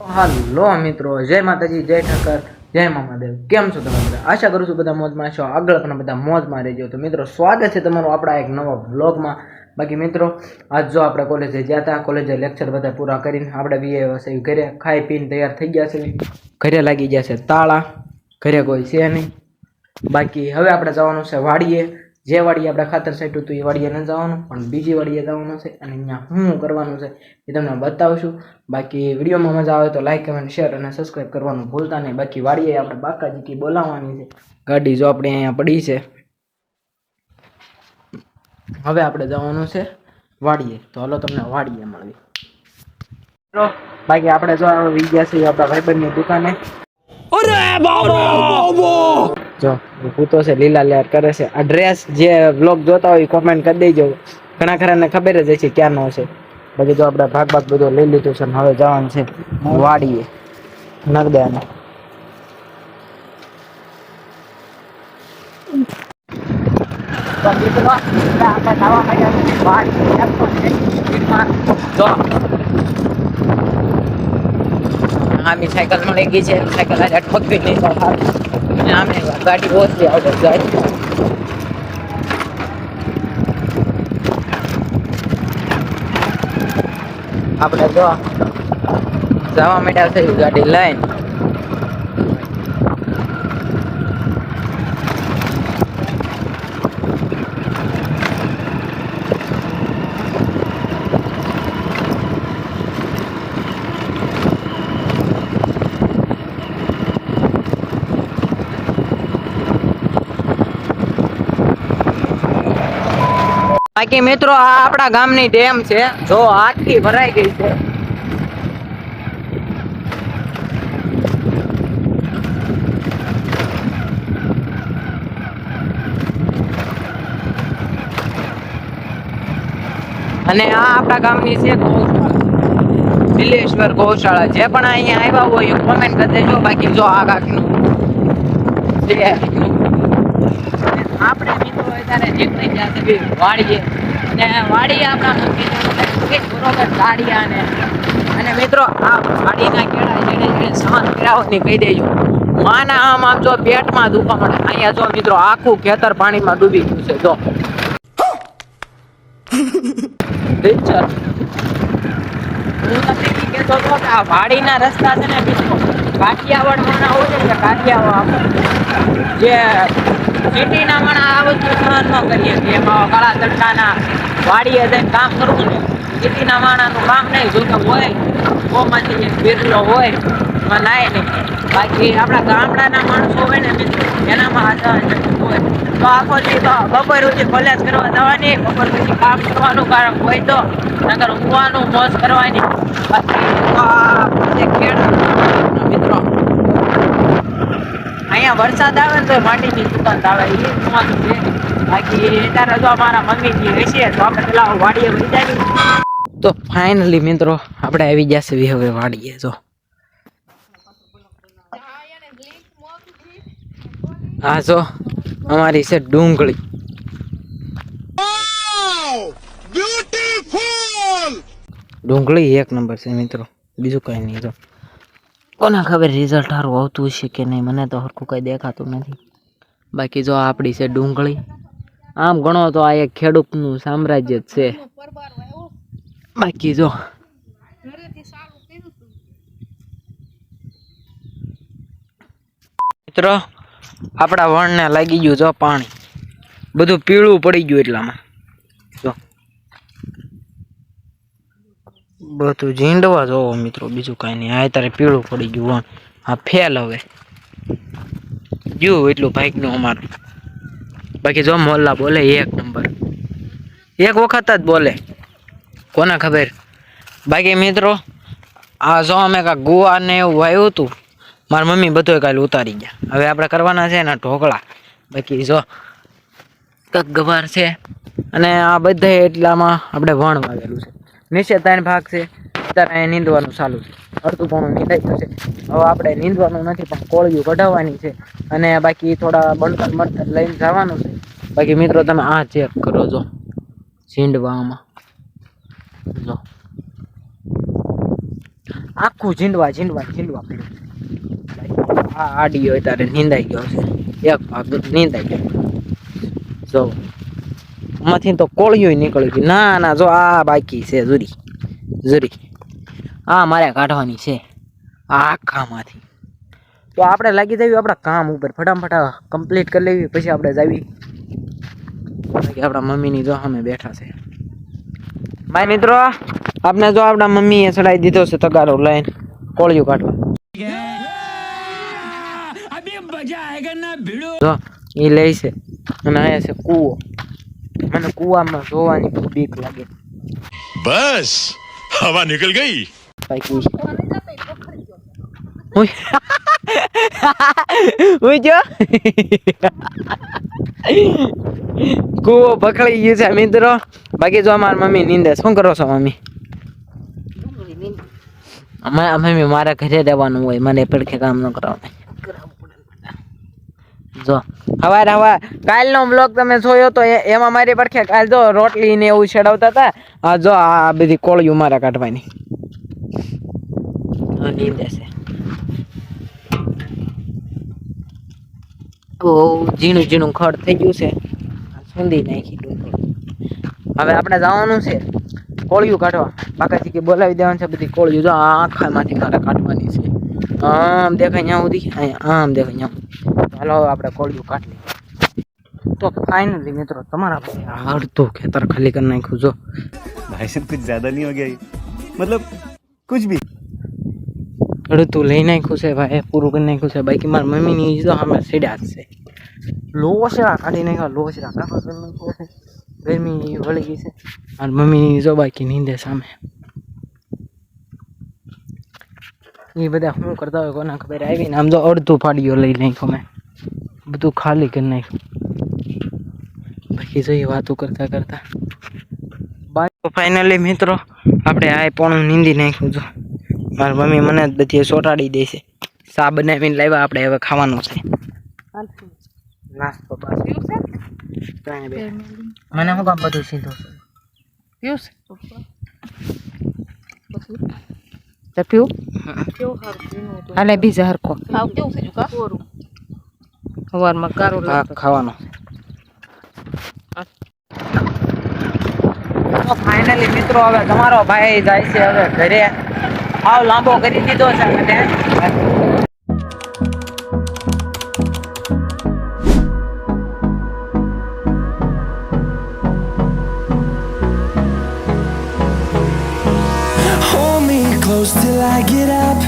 હાલો મિત્રો, જય માતાજી, જય ઠાકર, જય મામાદેવ. કેમ છો તમે બધા? આશા કરું છું બધા મોજમાં છો, આગળ પણ બધા મોજમાં રહેજો. તો મિત્રો, સ્વાગત છે તમારું આપણા એક નવા વ્લોગમાં. બાકી મિત્રો, આજ જો આપણે કોલેજે ગયા હતા, કોલેજે લેક્ચર બધા પૂરા કરીને આપણે બી ઘરે ખાઈ પીને તૈયાર થઈ ગયા છે. ઘરે લાગી ગયા છે તાળા, ઘરે કોઈ છે નહીં. બાકી હવે આપણે જવાનું છે વાડીએ. જે વાડીએ આપણે ખાતર સાટ્યું હતું એ વાડીએ ન જવાનું, પણ બીજી વાડીએ જવાનું છે. અને અહીંયા શું કરવાનું છે એ તમને બતાવશું. બાકી વિડીયોમાં મજા આવે તો લાઈક કમેન્ટ શેર અને સબસ્ક્રાઈબ કરવાનું ભૂલતા નહીં. બાકી વાડીએ આપણે બાકાજી બોલાવવાની છે. ગાડી જો આપણે અહીંયા પડી છે. હવે આપણે જવાનું છે વાડીએ. તો હાલો તમને વાડીએ મળવી. બાકી આપણે જો આવી ગયા છીએ આપણા ભાઈબંધની દુકાને. જો પૂતો છે, લીલા લેર કરે છે. આ ડ્રેસ જે વ્લોગ જોતા હોય કોમેન્ટ કરી દેજો. ઘણા ખરાને ખબર જ છે ક્યાંનો છે. બાકી જો આપણે ભાગ બધો લઈ લીધું છે. હવે જવાનું છે વાડીએ નગદાને. આમી સાયકલ માં લઈ ગઈ છે. સાયકલ આજે ઠોકવી નહીં તો સારું. આમે ગાડી ઓછી આવડે જાય. આપણે જો જવા માંડ્યા થઈ ગાડી લઈને. બાકી મિત્રો, આ આપણા ગામની ડેમ છે. જો આખી ભરાઈ ગઈ છે. અને આ આપણા ગામની છે ગૌશાળા, દિલેશ્વર ગૌશાળા. જે પણ અહીંયા આવ્યા હોય એ કોમેન્ટ કરી દેજો. બાકી જો આ કાકનું આપણે મિત્રો અત્યારે નીકળી ગયા છે વાડીએ. અને વાડીએ આપણા બરોબર ગાડિયા અને મિત્રો આ વાડીના કેળા જેને સહન કર્યા હોય ને કહી દેજો. માના આમ જો પેટમાં દુખવા મળે. અહીંયા જો મિત્રો આખું ખેતર પાણીમાં ડૂબી ગયું છે. જો આ વાડીના રસ્તા છે ને મિત્રો, કાઠિયાવાડ માણા હોય છે, કાઠિયાવાડ જે સિટીના માણા આ વસ્તુ સહન ન કરીએ કે એમાં કાળા તડકાના વાડીએ જઈને કામ કરવું ને. સિટીના માણાનું કામ નહીં, જોતા હોય કોમાંથી બિરલો હોય એમાં નાય નહીં. બાકી આપણા ગામડાના માણસો હોય ને મિત્રો, એનામાં હોય તો આખો દી તો બપોર સુધી કોલેજ કરવા જવાની, બપોર પછી કામ કરવાનું કારણ હોય તો નકર ઊંઘવાનું, મોજ કરવાની. બાકી મિત્રો અહીંયા વરસાદ આવે ને તો માટીની સુગંધ આવે, એ જોવાનું છે. બાકી અત્યારે જો અમારા મમ્મીજી હશે તો આપણે પેલા વાડીએ વહી જાય. તો ફાઇનલી મિત્રો આપણે આવી ગયા છે હવે વાડીએ. જો આ જો અમારી છે ડુંગળી. ડુંગળી એક નંબર છે મિત્રો, બીજું કઈ નહીં. જો કોને ખબર રિઝલ્ટ સારું આવતું હશે કે નહીં, મને તો હરખું કઈ દેખાતું નથી. બાકી જો આપણી છે ડુંગળી. આમ ગણો તો આ એક ખેડૂતનું સામ્રાજ્ય જ છે. બાકી જો મિત્રો આપણા વણને લાગી ગયું જો પાણી, બધું પીળું પડી ગયું. એટલામાં જો બધું ઝીંડવા જોવો મિત્રો, બીજું કઈ નહીં. આ તારે પીળું પડી ગયું વણ. આ ફેલ હવે ગયું એટલું ભાઈકનું અમારું. બાકી જો મોલ્લા બોલે એક નંબર, એક વખત જ બોલે, કોને ખબર. બાકી મિત્રો આ જો અમે કાંઈક ગુવાર ને એવું વાવ્યું હતું, મારી મમ્મી બધું કાલે ઉતારી ગયા. હવે આપણે કરવાના છે ને ઢોકળા. બાકી જો કાંક ગવાર છે અને આ બધા એટલામાં આપણે વણ વાવેલું છે. નીચે 3 ભાગ છે. અત્યારે અહીંયા નીંદવાનું ચાલુ છે. અડધું પણ નીંદાઈ જશે. હવે આપણે નીંદવાનું નથી પણ કોળિયું કઢાવવાની છે. અને બાકી થોડા બળતણ મરતર લઈને જવાનું છે. બાકી મિત્રો તમે આ ચેક કરો, જો ઝીંડવામાં જો આખું ઝીંડવા પડ્યું. આ આડી હોય તારે નીંદાઈ ગયો છે, એક ભાગ નીંદાઈ ગયો. જો આમાંથી તો કોળિયું નીકળી ગયું. ના જો આ બાકી છે જુરી આ મારે કાઢવાની છે આખામાંથી. તો આપણે લાગી જઈએ આપણા કામ ઉપર, ફટાફટ કમ્પ્લીટ કરી લેવી, પછી આપણે જાવી. આપણા મમ્મીની જો સામે બેઠા છે. ભાઈ મિત્રો, આપણે જો આપણા મમ્મીએ ચડાવી દીધો છે તગારો લઈને કોળિયું કાઢવા. જો એ લે છે અને અહીંયા છે કૂવો. મને કૂવામાં જોવાની બહુ બીક લાગે. બસ હવા નીકળ ગઈ. જો કૂવો પકડી ગયું છે મિત્રો. બાકી જો અમારી મમ્મી નીંદે. શું કરો છો મમ્મી? મમ્મી મારા ઘરે રહેવાનું હોય, મને પડખે કામ ન કરવાનું. જો હવાર કાલનો બ્લોગ તમે જોયો તો એમાં મારી પડખે કાલ જો રોટલી ને એવું ચડાવતા હતા. જો આ બધી કોળિયું મારા કાઢવાની નીંદે છે. ઝીણું ખડ થઈ ગયું છે, સૂંધી નાખી ડુંગળી. હવે આપણે જવાનું છે કોળિયું કાઢવા. બાકાજી કે બોલાવી દેવાનું છે બધી કોળિયું. જો આખામાંથી મારે કાઢવાની છે. આમ દેખાય ત્યાં સુધી, આમ દેખાય ત્યાં સુધી. હાલો આપણે કોળિયું કાઢી. તો ફાઇનલી મિત્રો તમારા અડધું ખેતર ખાલી કરી નાખ્યું. જો भाई साहब कुछ ज्यादा नहीं हो गया ये? मतलब कुछ भी અડધું લઈ નાખ્યું છે ભાઈ, પૂરું કરી નાખ્યું છે. બાકી મારી મમ્મીની તો અમે સીડ્યા જ છે. લોસરા કાઢી નાખ્યા, લોસરા કાઢવા કરી નાખ્યો છે. ગરમી વળી ગઈ છે. મારી મમ્મીની જો બાકી નીંદે સામે. એ બધા શું કરતા હોય કોને ખબર. આવીને આમ જો અડધું ફાડીઓ લઈ નાખ્યો મેં, બધું ખાલી કરી નાખ્યું. બાકી જઈ વાતો કરતા બાકી ફાઇનલી મિત્રો આપણે આ પોણું નીંદી નાખ્યું. જો મારી મમ્મી મને બધી ચોટાડી દે છે. સા બનાવીને લાવ્યા, આપણે હવે ખાવાનું છે નાસ્તો. મને શું કામ બધું સીધું પીવું હાલે બીજા હરખો સવારમાં કારું ખાવાનો. ફાઇનલી મિત્રો હવે તમારો ભાઈ જાય છે હવે ઘરે. આવ લાંબો કરી દીધો છે મને. Hold me close till I get up.